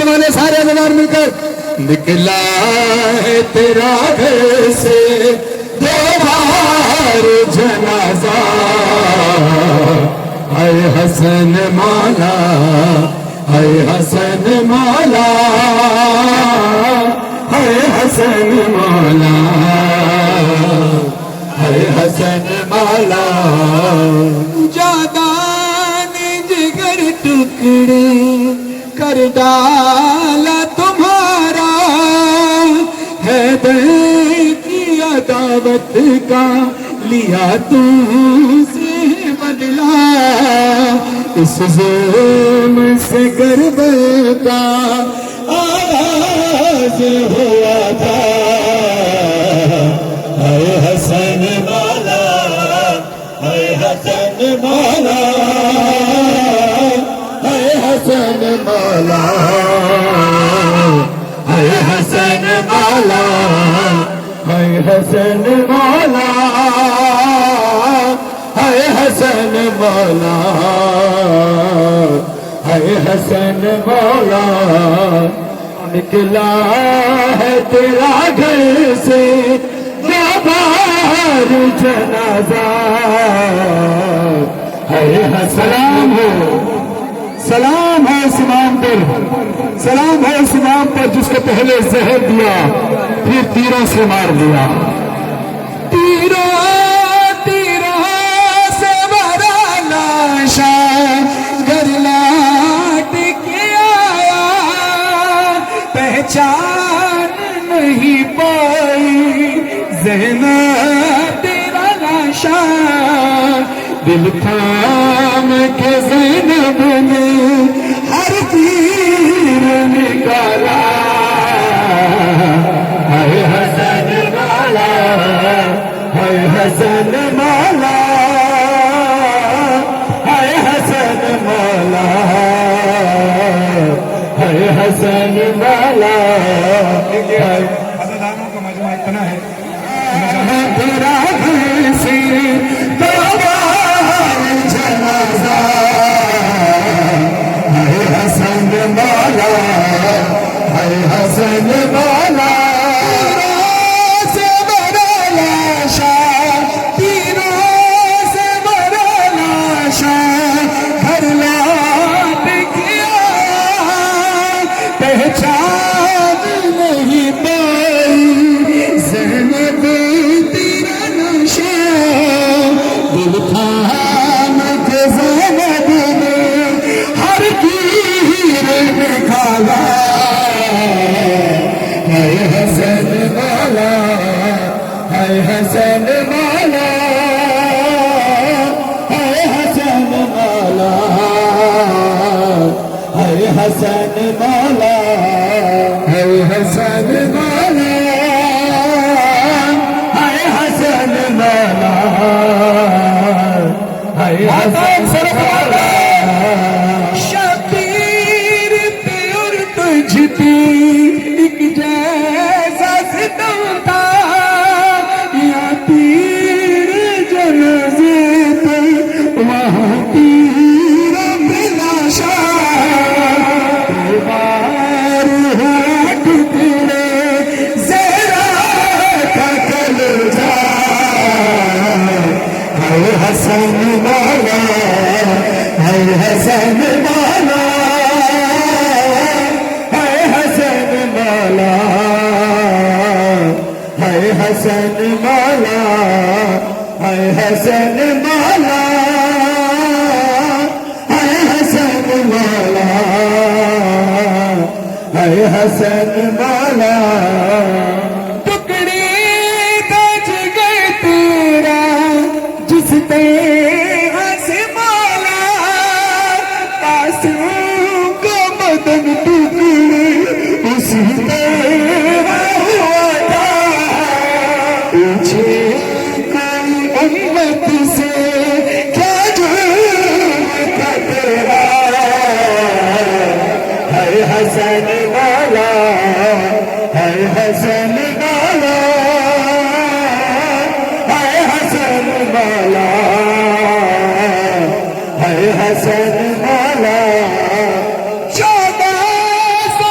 वाले सारे अजवार मिलकर। निकला है तेरा घर से दो बार जनाजा, है हसन मौला, है हसन मौला, है हसन मौला, है हसन मौला। जादान जिगर टुकड़े कर डाला तुम्हारा, है किया दावत का लिया तुमसे बदला। इस ज़ुल्म से करबल का आगाज़ हुआ था, है हसन मौला, है हसन मौला, है हसन मौला, है हसन मौला, है हसन मौला, है हसन मौला, है हसन मौला। निकला है तेरा घर से दो बार जनाजा, है सलाम हो, सलाम है इस इमाम पर, सलाम है इस इमाम पर जिसको पहले जहर दिया फिर तीरों से मार दिया। तीरों से भरा लाशा घर लौट के आया, पहचान नहीं पाई ज़ैनब तेरा लाशा। दिल थाम के ज़ैनब ने हर तीर निकाला, है हसन मौला, है हसन मौला, है हसन मौला, है हसन मौला। अज़ादानों का मजमा इतना है तेरा घर से दो बार जनाजा, है हसन मौला, है हसन मौला। पहचान नहीं पाई ज़ैनब तेरा नशा, दिल थाम के ज़ैनब ने हर तीर निकाला, है हसन मौला, है हसन मौला, है हसन मौला, है हसन मौला, है हसन मौला, है हसन मौला, है हसन मौला। शबीर पे और तुझ पे एक जैसा सितम था, या तीर जनाज़े पे वहाँ तीर लाशा। हसन मौला, है हसन मौला, है हसन मौला, है हसन मौला, है हसन मौला, है हसन मौला, है हसन मौला। टुकड़े बच गए तेरा जिस पे हंसे मौला, कासिम का बदन टुकड़े उसी पे हुआ था। पीछे कोई उम्मत से क्या जुर्म तेरा, है हसन मौला, है हसन मौला, है हसन मौला, है हसन मौला। 1400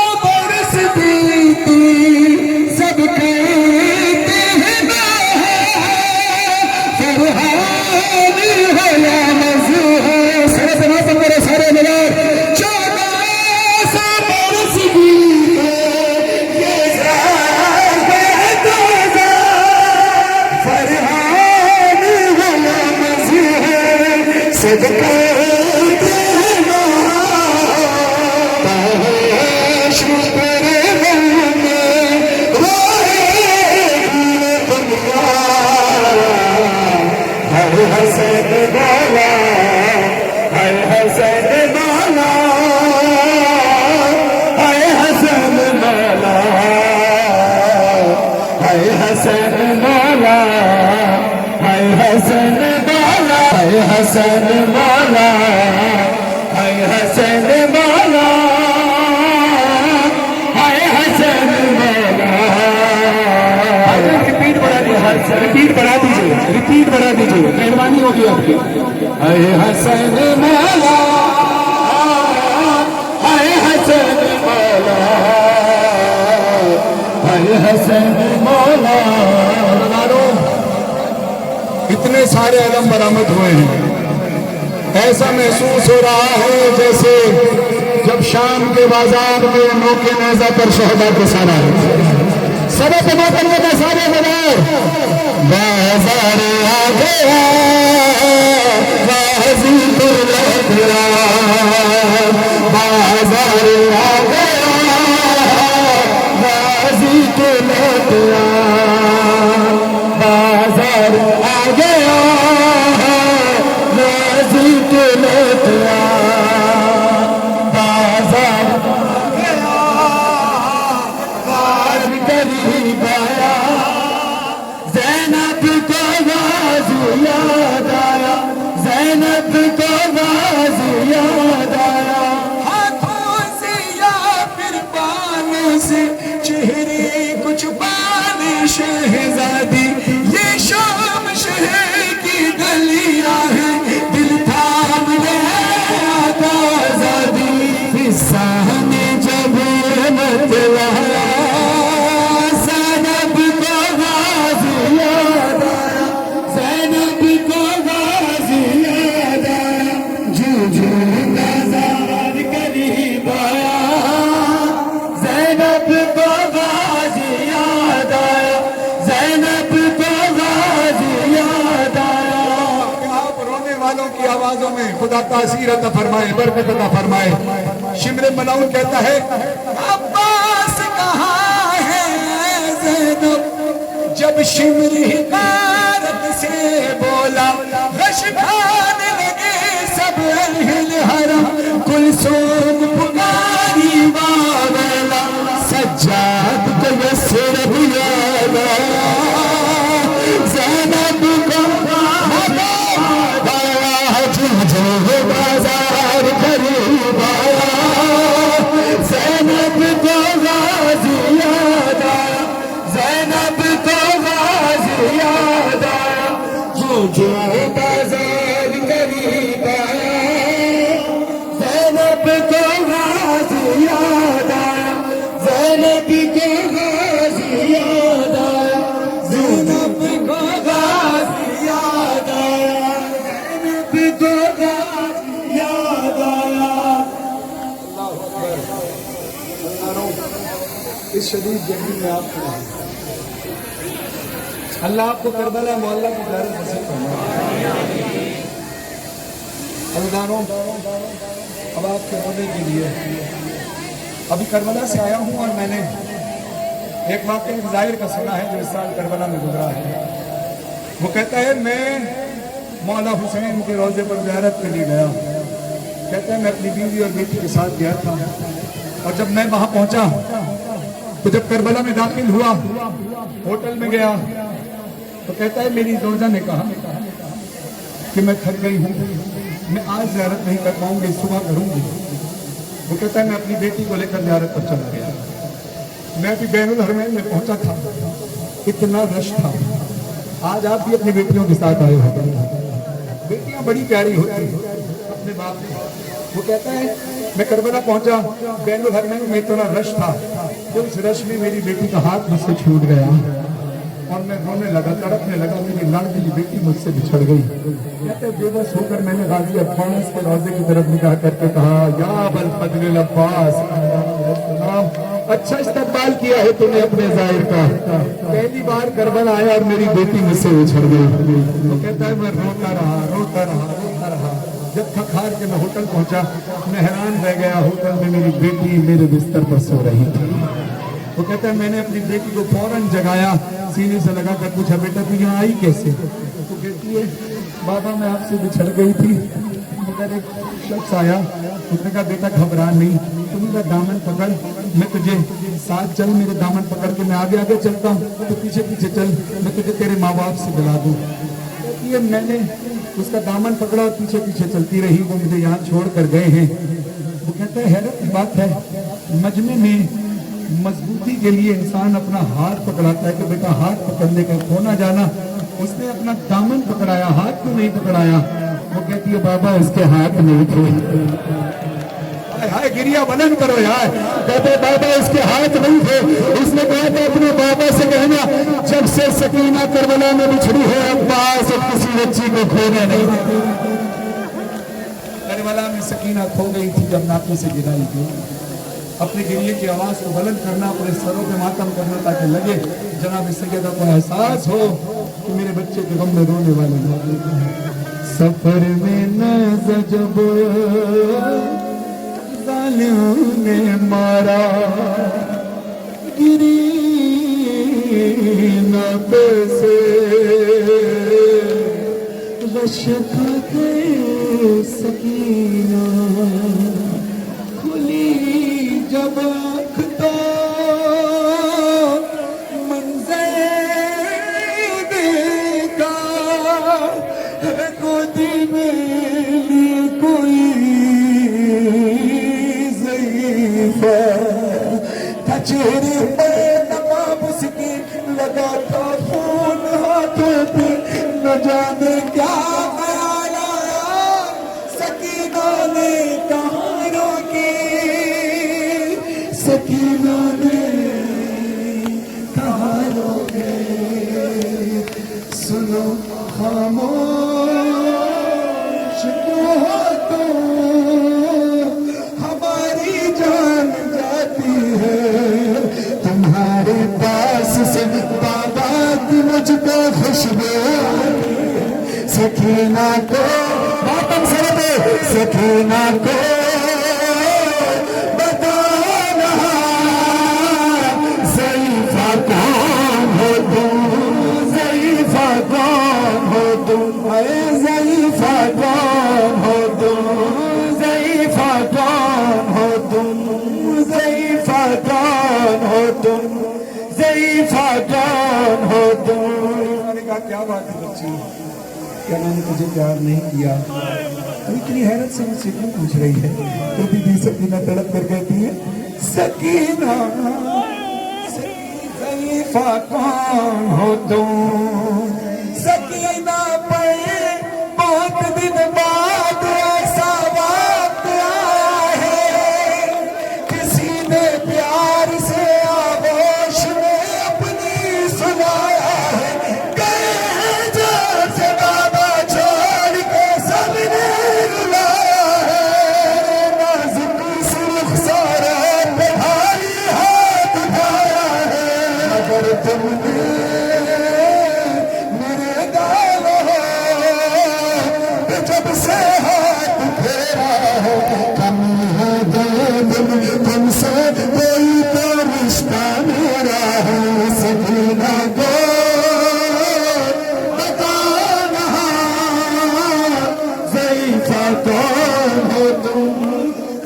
हसन मौला, हाय हसन मौला, हाय हसन मौला। रिपीट बढ़ा दीजिए, रिपीट बढ़ा दीजिए, रिपीट बढ़ा दीजिए, मेहरबानी होगी आपकी। हाय हसन मौला, हाय हसन मौला, हाय हसन मौला। इतने सारे अलम बरामद हुए हैं, ऐसा महसूस हो रहा है जैसे जब शाम के बाजार में नौके नेज़ा पर शहदा के सारा सब तमाम का सारे बाजार आ गया, गाज़ीपुर लौट गया, बाजार आ गया, गाज़ीपुर लौट गया, बाजार आ गया, गाज़ीपुर लौट गया, बाजार आ गया, बाज करीब आया, ज़ैनब को गाज़ी याद आया, ज़ैनब को गाज़ी याद आया, हाथों से या फिर बालों से चेहरे कुछ बाल शहज़ादी, ये शाम शहर की गलियां हैं, दिल थाम ले आज़ादी, किस्सा ने जब मतलाया, ज़ैनब को गाज़ी याद आया, ज़ैनब को गाज़ी याद आया, जूझू बाज़ार करीब आया, ज़ैनब को गाज़ी याद आया, ज़ैनब को गाज़ी याद आया। आप रोने वालों की आवाजों में खुदा तासीर अता फरमाए, बरकत अता फरमाए। शिमर मलाउन कहता है, अब्बास कहाँ है ज़ैनब, जब शिमर हिकारत से बोला, रश खाने लगे सब अहल हरम, कुलसूम पुकारी वाला, सज्जाद को यसर बुलाया, ज़ैनब को जो बाजार करीब आया, ज़ैनब को गाज़ी याद आया, ज़ैनब को गाज़ी याद आया, जो बाजार करीब आया, ज़ैनब को गाज़ी याद आया, ज़ैनब को गाज़ी याद आया, ज़ैनब को गाज़ी याद आया, ज़ैनब को गाज़ी याद आया। इस शदीद गर्मी में आप अल्लाह आपको करबला मोहल्ला की ज़ियारत नसीब फरमाए। अल्लाह अब आपके रोने के लिए अभी करबला से आया हूँ और मैंने एक वाक़या ज़ाहिर का सुना है जो इस साल करबला में गुजरा है। वो कहता है, मैं मौला हुसैन के रोज़े पर ज़ियारत के लिए गया। कहता है, मैं अपनी बीवी और बेटी के साथ गया था और जब मैं वहाँ पहुँचा तो जब करबला में दाखिल हुआ, होटल में गया तो कहता है, मेरी ज़ौजा ने कहा कि मैं थक गई हूँ, मैं आज ज़ियारत नहीं कर पाऊंगी, सुबह करूंगी। वो कहता है, मैं अपनी बेटी को लेकर ज़ियारत पर चला गया। मैं भी बैनुल हरमैन में पहुंचा था, इतना रश था। आज आप भी अपनी बेटियों के साथ आए हो, बेटियां बड़ी प्यारी होती हैं अपने बाप से। वो कहता है, मैं करबला पहुंचा, बैनुल हरमैन में इतना रश था कि उस रश में मेरी बेटी का हाथ मुझसे छूट गया और मैं रोने लगा, तड़पने लगा, मेरी लाडली बेटी मुझसे बिछड़ गई। कहते बेबस होकर मैंने गाजी अब्बास के रोजे की तरफ निगाह करके कहा, या अबुल फज़ल अब्बास, अच्छा इस्तकबाल किया है तूने अपने ज़ाहिर का। पहली बार करबला आया और मेरी बेटी मुझसे बिछड़ गई। तो कहता है, मैं रोता रहा, रोता रहा, रोता रहा। जब थक हार के मैं होटल पहुंचा, मैं हैरान रह गया। होटल में मेरी बेटी मेरे बिस्तर पर सो रही थी। वो कहता है, मैंने अपनी बेटी को फौरन जगाया, सीने से लगा कर पूछा, बेटा तू यहाँ आई कैसे? तो कहती है, बाबा मैं आपसे बिछड़ गई थी। मगर एक शख्स आया, उसने कहा, बेटा घबरा नहीं, तू मेरा दामन पकड़, मैं तुझे साथ चल, मेरे दामन पकड़ के मैं आगे आगे चलता हूँ, तो पीछे पीछे चल, मैं तुझे तेरे माँ बाप से मिला दूँ। कहती है, मैंने उसका दामन पकड़ा और पीछे पीछे चलती रही। वो मुझे यहाँ छोड़ कर गए हैं। वो कहता है हैरत की बात है, मजमे में मजबूती के लिए इंसान अपना हाथ पकड़ाता है कि बेटा हाथ पकड़ने का खो ना जाना। उसने अपना दामन पकड़ाया, हाथ क्यों नहीं पकड़ाया? वो कहती है बाबा उसके हाथ नहीं थे। हाय गिरिया बनन करो यार। कहते बाबा उसके हाथ नहीं थे। उसने कहा था अपने बाबा से कहना जब से सकीना करबला में बिछड़ी है अब्बास और किसी बच्ची को खोने नहीं देती। करबला में सकीना खो गई थी जब नापी से गिराई थी। अपने गिरिए की आवाज को बुलंद करना, अपने सरों पे मातम करना ताकि लगे जनाब सैयदा को एहसास हो कि मेरे बच्चे के गम में रोने वाले हैं। सफर में न जब जालिम ने मारा गिरी न पैसे रशक सकीना खुली जब आँख तो मंजर देखा गोदी में ली कोई ज़ईफ़ा था चेहरे पे नकाब उसकी लगा था खून हाथों पे न जाने क्या ख्याल आया सकीना ने कहाँ रोकी सकीना ने कहाँ रोके सुनो खामोश क्यों हो तो हमारी जान जाती है तुम्हारे पास से बाबा की मुझको खुशबू सकीना को बातम से दे सकीना को बताना ज़ईफ़ा कौन हो तुम ज़ईफ़ा कौन हो तुम ज़ईफ़ा कौन हो तुम ज़ईफ़ा कौन हो तुम ज़ईफ़ा कौन हो तुम ज़ईफ़ा कौन हो तुम। मैंने कहा क्या बात है बच्ची, क्या मैंने तुझे प्यार नहीं किया? तो इतनी हैरत से मुझसे क्यों पूछ रही है? तो बीबी सकीना तड़प कर कहती है सकीना ज़ईफ़ा कौन हो तुम? सकीना पर बहुत दिन बाद ऐसा वक्त आया है किसी ने प्यार से आगोश में अपनी सुनाया है कहे जैसे बाबा छोड़ के सबने रुलाया है नाजुक सुर्ख सारा पे भारी हाथ उठाया है अगर तुमने मेरे गाल हो जब से हाथ फेरा हो कमी है दर्द में तुमसे कोई तो रिश्ता मेरा है सकीना को बताना ज़ईफ़ा कौन हो तुम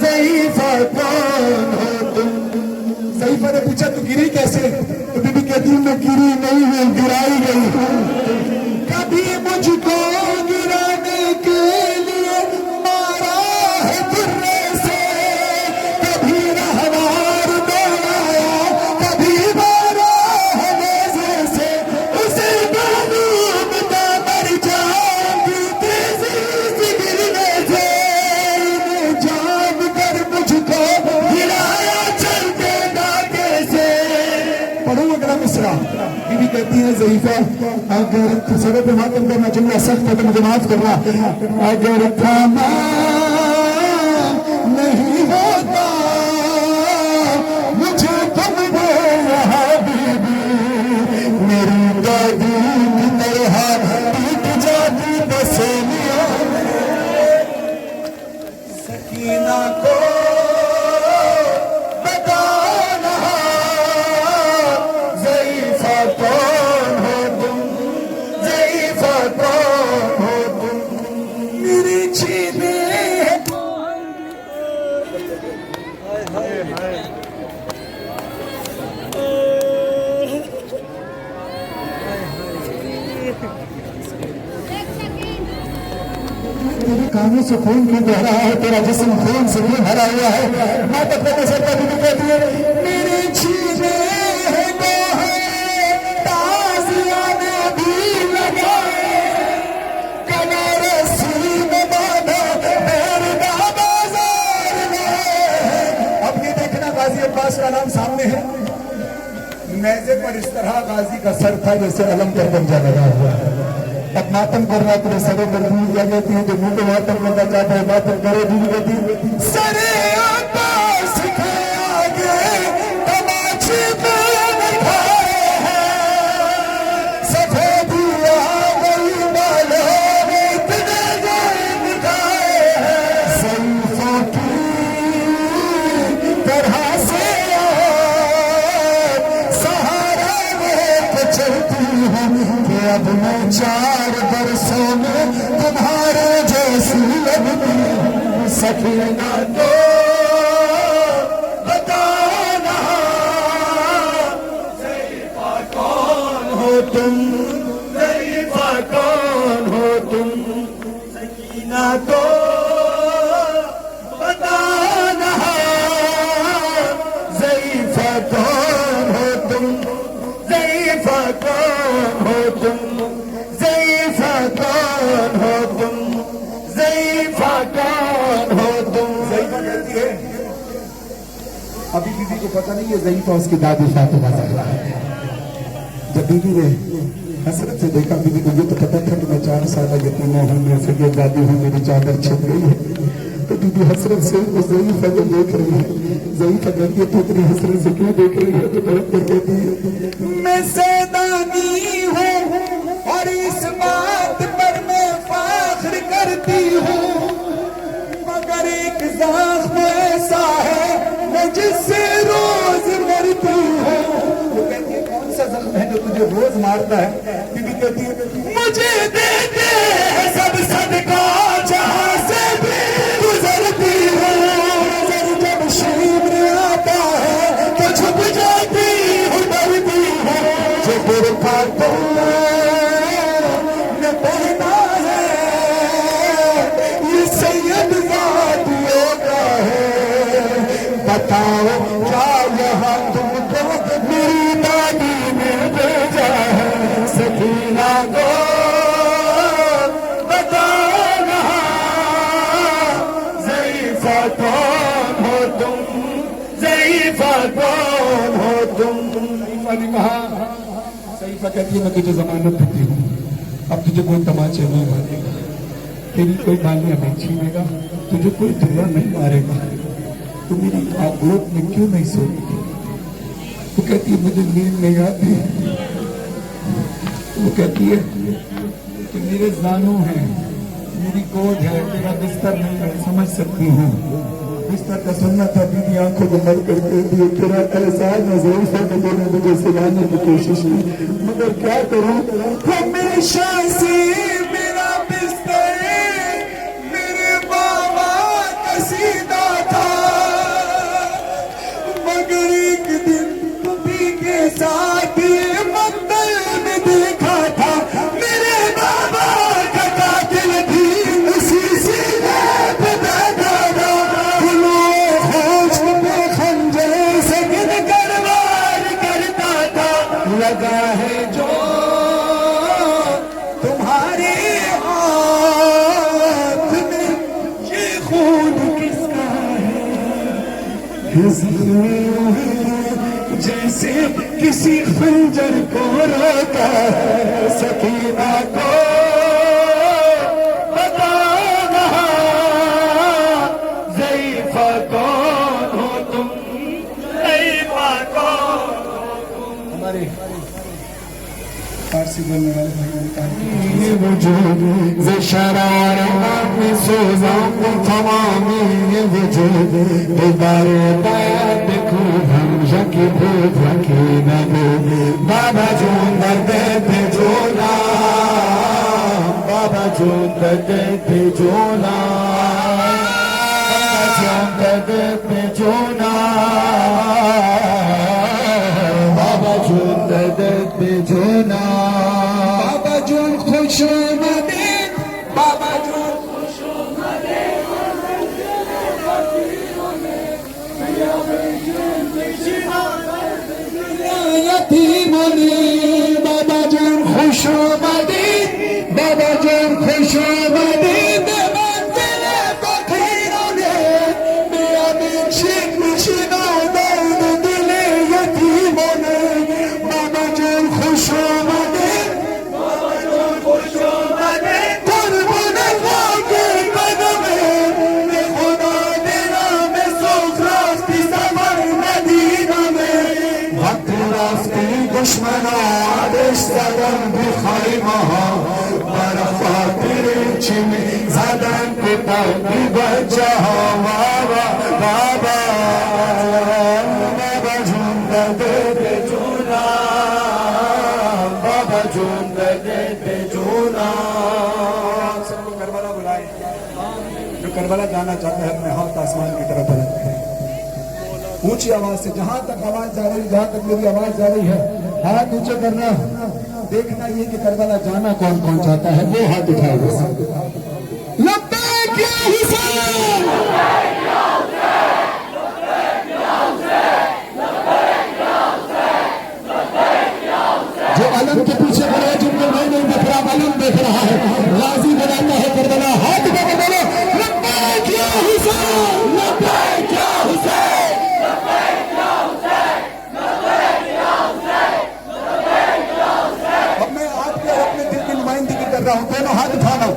ज़ईफ़ा कौन हो तुम? ज़ईफ़ा ने पूछा तू गिरी कैसे? तो बीबी कहती मैं गिरी नहीं मैं गिराई गई। कभी मुझको गिराने के लिए मारा है तुर्रे से कभी रहवार दौड़ाया कभी मारा है नेज़े से उसे मालूम था मर जाऊंगी तेजी से गिरने से जान कर मुझको गिराया चलते धागे से। पढ़ो अगला मिसरा। बीबी कहती है ज़ईफ़ा अगर सरों पे मातम करना जुमला सख्त है तो मुझे माफ करना। अगर थामा नहीं होता मुझे तुम दे यहाँ बीबी मेरी दादी की तरह टूट जाती बसेलियां सकीना को बताना ज़ईफ़ा कौन हो तुम ज़ईफ़ा कौन हो तुम? मेरी छीने कानों से खून क्यों बह रहा है, तेरा जिस्म खून से भी भरा हुआ है। नाटक करने से बीबी कहती है मेरे जीने को है ताजिया ने भी लगाए, कमर सीन बांधा बेरदा बाजार में। अब ये देखना गाजी अब्बास का नाम सामने है, नेज़े पर इस तरह गाजी का सर था जैसे अलम पर पंजा लगा हुआ है। अब मातम कर रहा तेरे सरों पर भूल जा जाती है, जो मुंह को मातम करना चाहता है मातम करे भूल जाती है। सरे अब्बास के आगे तमाचे पे दिखाए हैं, सफेदी आ गई बालों में इतने जान दिखाए हैं, सल्फों की तरह से चलती हूँ कि अब मैं 4 बरसों में तुम्हारे जैसी लगती हूँ। सकीना तो बताना ज़रीफ़ा कौन हो तुम, ज़रीफ़ा कौन हो तुम, सकीना तो बताना ज़रीफ़ा कौन हो तुम, ज़रीफ़ा कौन हो तुम, ज़रीफ़ा कौन हो तुम, ज़रीफ़ा कौन हो तुम। ज़रीफ़ा कहती है अभी बीबी को पता नहीं है ज़रीफ़ा उसकी दादी फातिमा ज़हरा है। जब बीबी ने हसरत से देखा, बीबी को ये तो पता था कि मैं 4 साल यतीमा हूँ, मैं से दादी हूँ, मेरी चादर छिप गई है। तो बीबी हसरत से ज़रीफ़ा को देख रही है। ज़रीफ़ा कहती है तू इतनी हसरत से क्यों देख रही है? तो तरफ कर कहती है मैं सैदानी हूँ और इस बात पर मैं फाख्र करती हूँ, मगर एक ज़ख्म ऐसा है मैं जिससे रोज मरती हूँ। वो कहती है कौन सा ज़ख्म है जो तुझे रोज मारता है? बीबी कहती है मुझे देते हैं सब सदका जहाँ से भी गुजरती हूँ, जब शिब्र आता है तो छुप जाती हूँ, डरती हूँ। जो बुरखा तुमने पहना है ये सैयद ज़ातियों का है, बताओ क्या यहाँ तुमको मेरी दादी ने भेजा है? सकीना को बताना ज़रीफ़ा कौन हो तुम, ज़रीफ़ा कौन हो तुम। ज़रीफ़ा ने कहा, ज़रीफ़ा कहती है मैं तुझे ज़मानत देती हूँ, अब तुझे कोई तमाचे नहीं मारेगा, तेरी कोई गालियाँ नहीं छीनेगा, तुझे कोई धुआं नहीं मारेगा, तू मेरी गोद में क्यों नहीं सोती? वो कहती है मुझे नींद नहीं आती। वो कहती है कि मेरे जानू हैं, मेरी गोद है, तेरा बिस्तर नहीं है, समझ सकती हूँ। बिस्तर का सुनना था। बीबी आंखों को मर करके दिए, तेरा एहसास न ज़रीफ़ा ने मैंने मुझे सिलाने की कोशिश की, मगर क्या करूँ? हमेशा से मेरा बिस्तर मेरे बाबा का सीधा था, मगर एक दिन तुम्ही के साथ मंदिर में देखा था, मेरे बाबा का कातिल भी उसी सीने पे बैठा था। होश में खंजर से गिन कर वार करता था, लगा है जो तुम्हारे हाथ में ये खून किसका है? जैसे किसी खंजर को रोका है, सकीना को बताना ज़रीफ़ा कौन हो तुम, ज़रीफ़ा कौन हो तुम। हमारे फारसी बोलने वाले भाई वजूद ज़शरार में सोज़ां तमामी वजूद दोबारे बात को हम यकी भूत रखे न दो। बाबा जो दर्द पे जोना, बाबा जो दर्द पे जोना, बाबा जो दर्द पे जोना, बाबा जो दर्द पे जोना, बाबा जो खुश नबी, बाबा जो खुश खुशामदीद बाबा जान खुशामदीद मंजिले फकीरों ने मियां शीख नशीना दर्द दिले यतीमों ने बाबा जान खुशामदीद कुर्बान वाके कदम में खुदा तेरा में सुख रास्ती सफर मदीना में वक्त रास्ते दुश्मनों आदेश सदन बिखाई महा बरफा तेरे छिन जदन पिता की बचा बाबा बाबा बाबा झुंड दे चूना बाबा झुंड दे चूना सबको करबला बुलाए जो करबला जाना चाहता है अपने हाथ आसमान की तरफ बुलंद करें ऊंची आवाज से जहां तक आवाज जा रही जहां तक मेरी आवाज जा रही है हाथ ऊंचे करना देखना ये कि करबला जाना कौन कौन चाहता है वो हाथ उठाएगा लब्बैक या हुसैन जो अलम के पीछे खड़े हैं जिनको नहीं देख रहा अलम देख रहा है राजी बनाता है करबला हाथ उठा के बोलो लब्बैक या हुसैन लब्बैक या हुसैन दोनों हाथ उठाना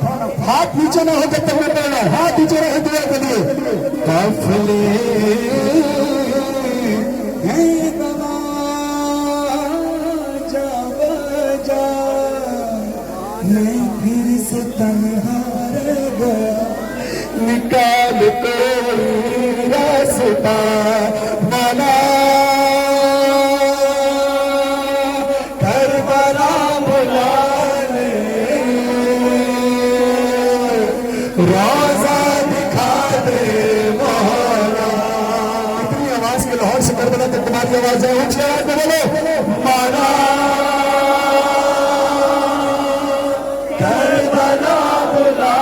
हाथ नीचे ना हो जब तक मैं पढ़ रहा हूं हाथ नीचे रहे दुआ के लिए काफिले मैं फिर से तन्हा रह गया निकाल कोई रास्ता माना रोजा दिखा दे मोहरा इतनी आवाज के लाहौर से करबला तक तुम्हारी आवाज है ऊंची आवाज में बोलो मारा करबला बुला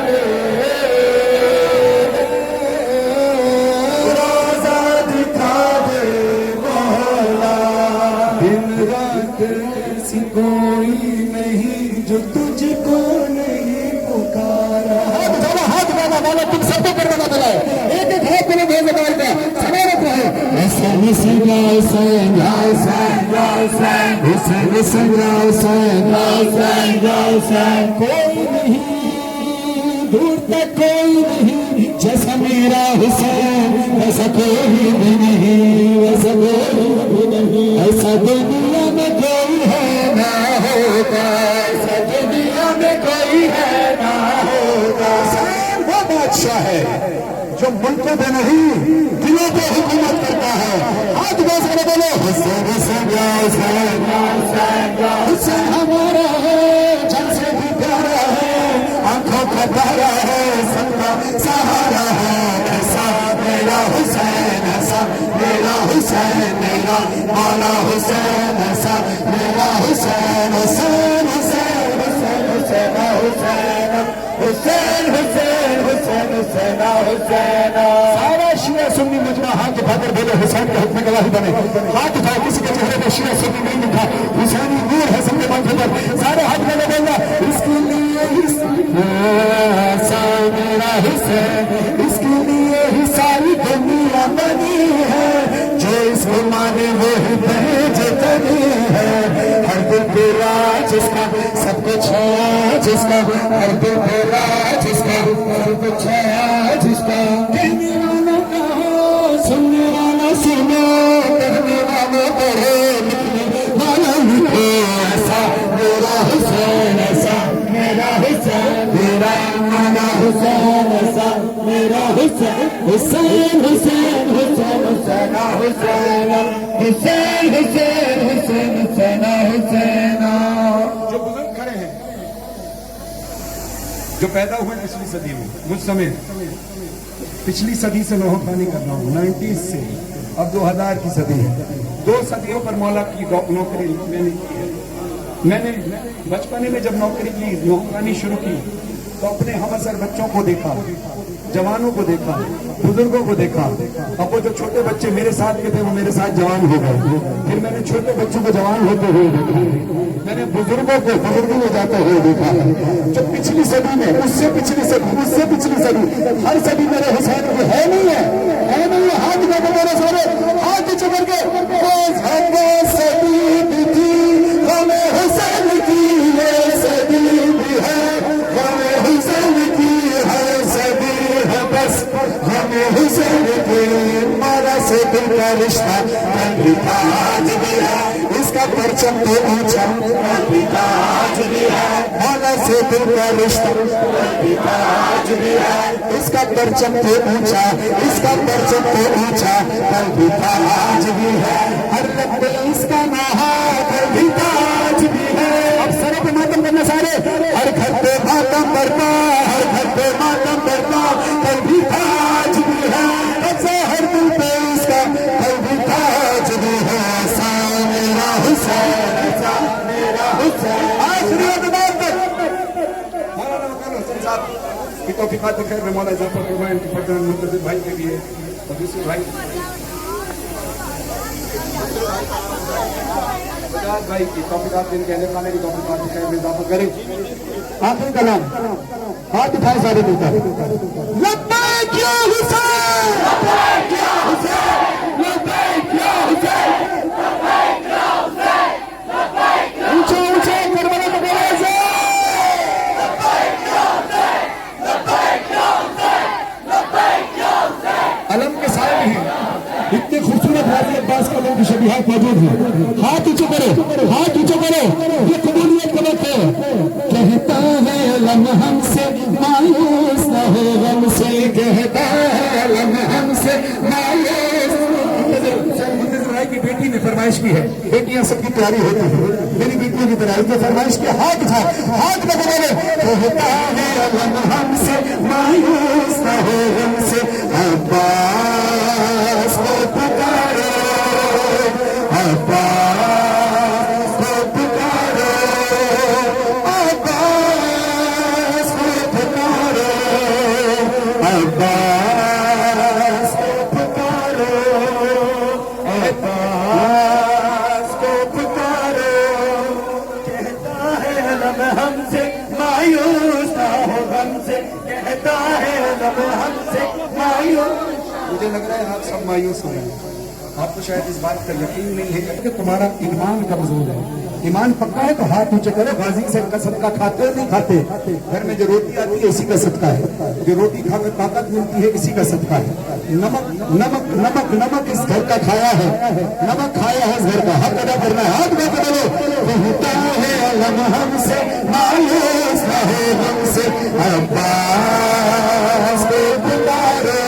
ले रोजा दिखा दे मोहरा दिन रात ऐसी कोई नहीं जो तुझको नहीं पुकारा वाला तुम सबको करवाना मिला है एक एक हाथ में भेज निकाल के समय रख रहे ऐसे हुसैन कोई नहीं दूर तक कोई नहीं जैसा मेरा हुसैन ऐसा कोई भी नहीं वैसा कोई भी नहीं ऐसा दुनिया में कोई है ना होगा ऐसा दुनिया में कोई है ना होगा बादशाह है जो मुल्कों पे नहीं दिलों पे हुकूमत करता है हाथ बाज कर बोलो हुसैन हुसैन या हुसैन हुसैन हमारा है जन से भी प्यारा है आंखों का तारा है सबका सहारा है ऐसा मेरा हुसैन ऐसा मेरा हुसैन मेरा मौला हुसैन ऐसा मेरा हुसैन हुसैन हुसैन हुसैन हुसैन हुसैन हुसैन हुसैन हुसैन हुसैन सारा शिया सुन्नी मजमा हाथ उठाकर बोले हुसैन के हक में गवाही बने हाथ उठाओ किसी के चेहरे पे शिया सुन्नी नहीं लिखा हुसैनी नूर है सबके माथे पर सारे हाथ में बोलना इसके लिए मेरा हुसैन इसके लिए ही सारी दुनिया बनी है जो इसको माने वो ही बेजतनी है हर दिल पे राज जिसका सब कुछ है जिसका हर दिल पे राज जिसका सब कुछ है जिसका कहने वाला कहो सुनने वाला सुनो कहने वाला पढ़ो लिखने वाला लिखो ऐसा मेरा हुसैन ऐसा मेरा हुसैन मेरा माना हुसैन ऐसा मेरा हुसैन हुसैन हुसैन हुसैन हुसैन हुसैन हुसैन हुसैन हुसैन हुसैन हुसैन जो बुजुर्ग खड़े हैं जो पैदा हुए पिछली सदी में मुझ समय पिछली सदी से मैं खानी कर रहा हूँ 90s से अब 2000 की सदी है 2 सदियों पर मौला की नौकरी मैंने की है मैंने बचपने में जब नौकरी की नौकरानी शुरू की तो अपने हमअसर बच्चों को देखा जवानों को देखा, बुजुर्गों को देखा। अब वो जो छोटे बच्चे मेरे साथ के थे वो मेरे साथ जवान हो गए। फिर मैंने छोटे बच्चों को जवान होते हुए देखा, मैंने बुजुर्गों को बुजुर्गों में जाते हुए देखा। जो पिछली सदी में, उससे पिछली सदी, हर सदी मेरे हुसैन की है नहीं है। हाथ में मेरे सारे हाथ नीचे करके सदी भी थी हमें हुसैन की, ये सदी भी है हमें हुसैन की, हर सदी है बस हमें हुसैन की। मारा से दिल का रिश्ता आज भी है, इसका परचम तो ऊंचा आज भी है। मारा से दिल का रिश्ता आज भी है, इसका परचम तो ऊंचा, इसका परचम तो ऊंचा आज भी है। हर रब इसका महाकल भी ताज भी है। अब सरों पे मातम करना सारे, हर घर पे मातम करना, हर घर पे मातम करना, कल भी ताज भी है। हर दिल पे इसका कल भी ताज भी है। मेरा हुसैन, मेरा हुसैन। आखिरी अदबार तक की तौफीकात खैर में मौला इजाफा फरमाए। इनके फर्जंद मुंतजिर भाई के लिए और दूसरे भाई भाई की तौफीकात, दिन कहने खाने की तौफीकात खैर में इजाफा करें। आखिरी कलाम हाथ उठाए सारे मिलकर लब्बैक या हुसैन, लब्बैक या हुसैन, लब्बैक या हुसैन, लब्बैक या हुसैन, लब्बैक या ऊंचे ऊंचे करबला में बोले से लब्बैक या हुसैन, लब्बैक या हुसैन, लब्बैक या हुसैन। अलम के साए में इतने खूबसूरत गाजी अब्बास का लोग शबीहात मौजूद हैं। हाथ ऊंचे करो, हाथ ऊंचे करो, ये कबूलियत का वक्त है। कहता है अलम हमसे मायूस न हो गम से, कहता है अलम हमसे मायूस। भाई की बेटी ने फरमाइश की है, बेटियां सबकी प्यारी होती है, मेरी बेटियों की तरह इसने फरमाइश की। हाथ उठा, हाथ में बोले कहता है अलम हमसे मायूस न हो गम से, अब्बास को पुकारो, अब्बास को पुकारो, अब्बास को पुकारो, अब्बास को पुकारो, अब्बास को पुकारो। कहता है लब हमसे मायूस ना हो हमसे, कहता है लब हमसे मायूस। मुझे लग रहा है आप सब मायूस हो रहे हैं। आपको शायद इस बात का यकीन नहीं है कि तुम्हारा ईमान कमजोर है। ईमान पक्का है तो हाथ ऊंचे करो। गाजी से का सदका खाते नहीं खाते? घर में जो रोटी आती है इसी का सदका है, जो रोटी खाकर ताकत मिलती है इसी का सदका है। नमक नमक नमक नमक इस घर का खाया है, नमक खाया है इस घर का, हक अदा करना है। हाथ में करो, कहता है अलम हमसे मायूस न हो हमसे, अब्बास को पुकारो,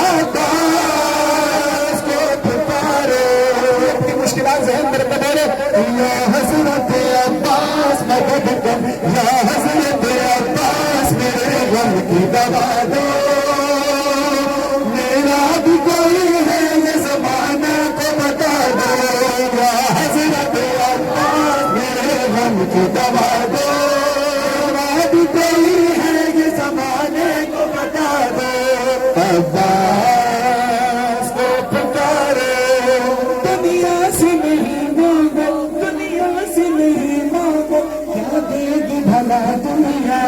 अब्बास को पुकारो। अपनी मुश्किलात ज़हन में रखते बोले या हज़रत अब्बास मदद कर, या हज़रत अब्बास मेरे गम की दवा दो। मेरा भी कोई है ये ज़माने को बता दो, या हज़रत अब्बास मेरे गम की दवा दो। मेरा भी कोई है ये ज़माने को बता दो, अब्बास को पुकारो। दुनिया से नहीं मांगो, दुनिया से नहीं मांगो, क्या देगी भला दुनिया।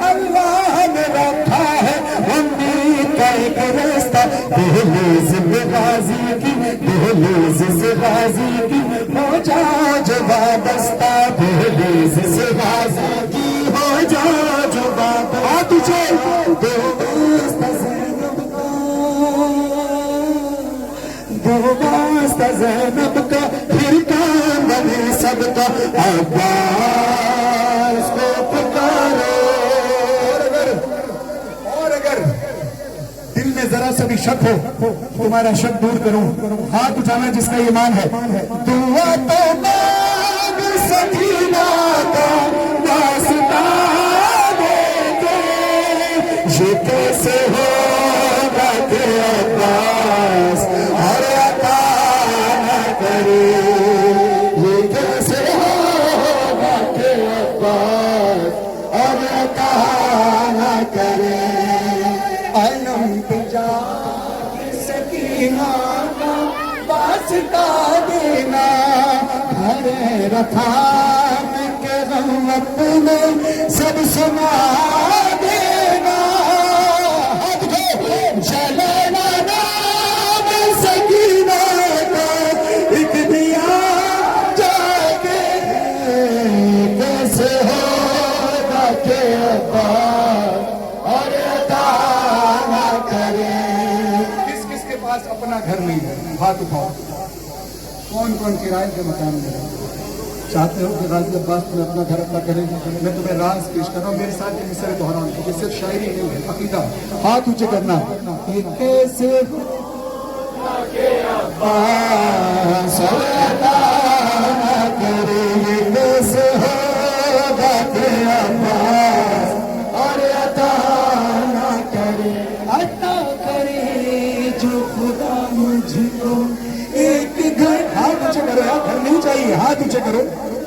अल्लाह ने रखा है उम्मीद का एक रास्ता, दहलीज में गाजी की, दहलीज से गाजी की हो जाओ जो वाबस्ता, दहलीज से गाजी की हो जाओ जो वाबस्ता। तुझे दोस्त वास्ता ज़ैनब का, फिर काम बने सबका, अब्बास को पुकारो। और अगर दिल में जरा सा भी शक हो, तुम्हारा शक दूर करूं, हाथ उठाना जिसका ईमान है। दुआ तो मांग सकीना का वास्ता देके, ये कैसे होगा कि अब्बास और अता न करे, ये कैसे होगा कि अब्बास और अता न करे। सिखा देना, घर रखा के हम अपने सब सुना देना। जलाना नाम सकीना का एक दिया जाके, कैसे होगा के और अता ना करे। किस किस के पास अपना घर नहीं है? हाथ उठाओ। कौन कौन किराए के मकान में है? चाहते हो कि गाजी अब्बास तुम्हें अपना घर अपना करें? मैं तुम्हें राज पेश कर रहा हूँ, मेरे साथ ये मिसरे दोहराऊं, क्योंकि सिर्फ शायरी नहीं है, अकीदा। हाथ ऊंचे करना। ये कैसे अब्बास अता ना करे, ये कैसे होगा के अब्बास और अता ना करे। अता करे जो खुदा मुझको एक घर। हाथ ऊंचे करो यार, घर नहीं चाहिए, हाथ ऊंचे करो।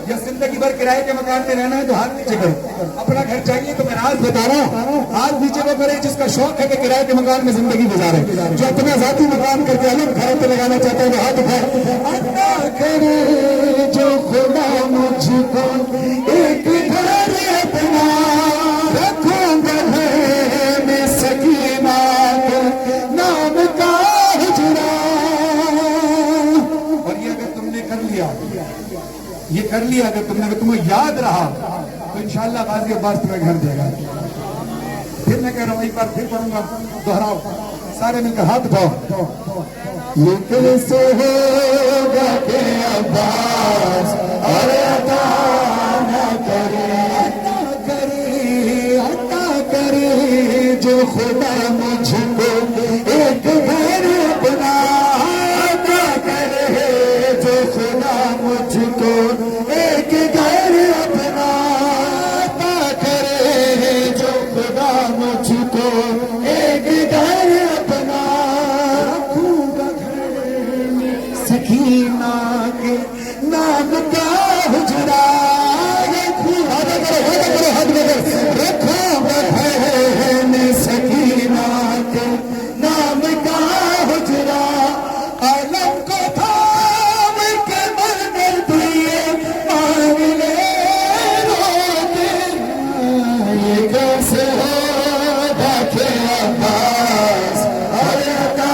या जिंदगी भर किराए के मकान में रहना है तो हाथ नीचे करो। अपना घर चाहिए तो मैं राज बता रहा हूँ, हाथ नीचे वो करे जिसका शौक है कि किराए के मकान में जिंदगी गुजारे। जो अपना जाती मकान करके अलग घर पे लगाना चाहता है वो हाथ उठाए। अता करे जो खुदा मुझको एक घर अपना, रखूंगा घर में सकीना के नाम का हुजरा। और ये अगर तुमने कर लिया, ये कर लिया अगर तुमने, अगर तुम्हें याद रहा तो इंशाअल्लाह गाजी अब्बास तुम्हें घर देगा। फिर मैं कह रहा हूँ, एक बार फिर पढ़ूंगा, दोहराओ सारे मिलकर, हाथ उठाओ। ये कैसे होगा के अब्बास और अता ना करे, अता करे, अता करे जो खुदा मुझको एक घर अपना, अता करे जो खुदा मुझको एक घर अपना, अता करे जो खुदा मुझको एक घर अपना। रखूंगा घर में सकीना के नाम का हुजरा। रखूंगा घर में सकीना के नाम का हुजरा। आलम को थाम के मंदिर दिए मान ले रोते। ये कैसे होगा के अब्बास और अता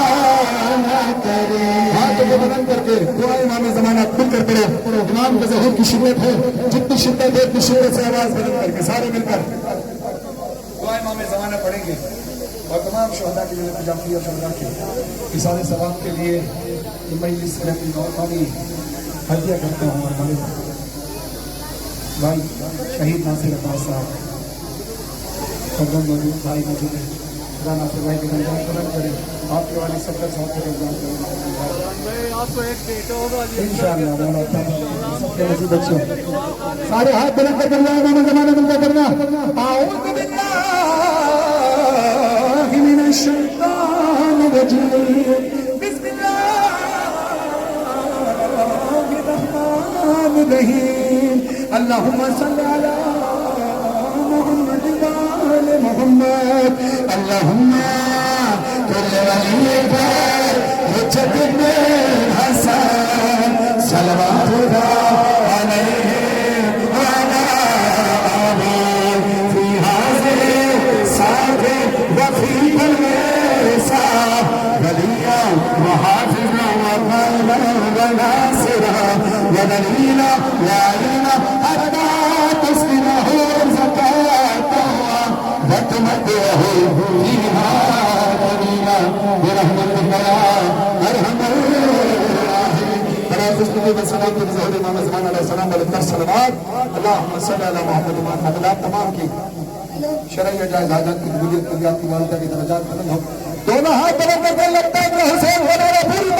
ना करे। हाथों को बुलंद करके दुआ इमाम ज़माना खुल कर पढ़ो। इमाम के ज़हूर की शिद्दत है, जितनी शिद्दत है उतनी शिद्दत से आवाज बुलंद करके सारे मिलकर दुआ इमाम ज़माना पढ़ेंगे। और तमाम शहदा के लिए जाफिया शहदा के इसाले सवाब के लिए मैं इससे अपनी नौकानी हदिया करता हूँ। और हमारे भाई शहीद नासिर अब्बास साहब, कदम भाई मौजूद है, खुदा नासिर भाई के रमजान कदम करें, आपके वाले सत्तर साहब के रमजान करें इंशाअल्लाह। सबके नसीब बच्चों सारे हाथ बुलंद कर करना, इमाम ज़माना मिलकर करना। आऊज़ु बिल्लाहि मिनश शैतानिर रजीम, बिस्मिल्लाहिर रहमानिर रहीम। अल्लाहुम्मा सल्लि अला मुहम्मद व आले मुहम्मद। अल्लाहुम्मा कुल्ल वलीका हुज्जत इब्न हसन सल्लल्लाहु अलैहि व अला आलिहि फी हाज़िहि सादे व फी कुल्लि साद वलिया व हाफ़िज़ा व क़ाइदा व नासिरा व दलीला व आलिमा हत्ता तस्बिहु ज़काता व तुमतिहु फीहा दलीला बिरहमतिका या अरहमर सलाम के ज़हूर इमाम ज़मान अलैहिस्सलाम सलावत। अल्लाहुम्मा सल्लि अला मुहम्मद व अला तमाम की शरई जायज़ हाजत की कबूलियत की वालिदा की दरजात बुलंद हो। दोनों हाथ बुलंद करके लगता है कि हुसैन होना पूरी